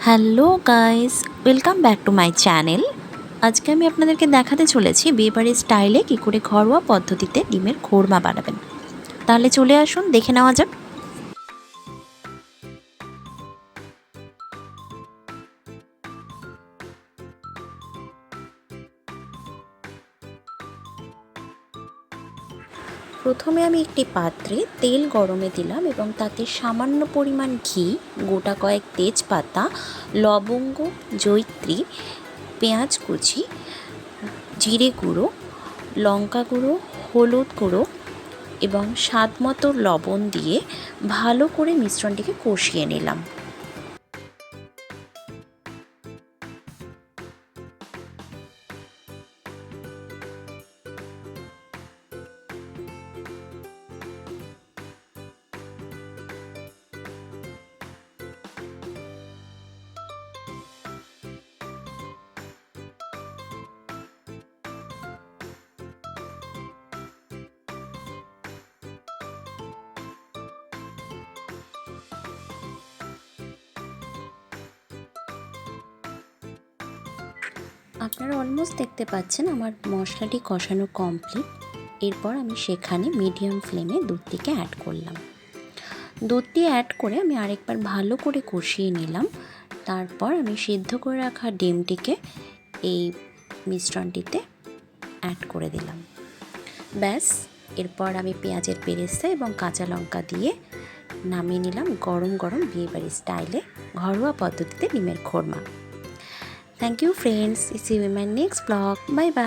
Hello guys, welcome back to my channel. আজকে আমি আপনাদেরকে দেখাতে চলেছি বিয়েবাড়ির স্টাইলে কী করে ঘরোয়া পদ্ধতিতে ডিমের খোরমা বানাবেন। তাহলে চলে আসুন, দেখে নেওয়া যাক। প্রথমে আমি একটি পাত্রে তেল গরমে দিলাম এবং তাতে সামান্য পরিমাণ ঘি, গোটা কয়েক তেজপাতা, লবঙ্গ, জয়িত্রী, পেঁয়াজ কুচি, জিরে গুঁড়ো, লঙ্কা গুঁড়ো, হলুদ গুঁড়ো এবং স্বাদ মতো লবণ দিয়ে ভালো করে মিশ্রণটিকে কষিয়ে নিলাম। আপনারা অলমোস্ট দেখতে পাচ্ছেন আমার মশলাটি কষানো কমপ্লিট। এরপর আমি সেখানে মিডিয়াম ফ্লেমে দুধটিকে অ্যাড করলাম। দুধটি অ্যাড করে আমি আরেকবার ভালো করে কষিয়ে নিলাম। তারপর আমি সিদ্ধ করে রাখা ডিমটিকে এই মিশ্রণটিতে অ্যাড করে দিলাম। ব্যাস, এরপর আমি পেঁয়াজের বেরেস্তা এবং কাঁচা লঙ্কা দিয়ে নামিয়ে নিলাম গরম গরম বিয়েবাড়ির স্টাইলে ঘরোয়া পদ্ধতিতে ডিমের খোরমা। Thank you friends. See you in my next vlog. Bye bye.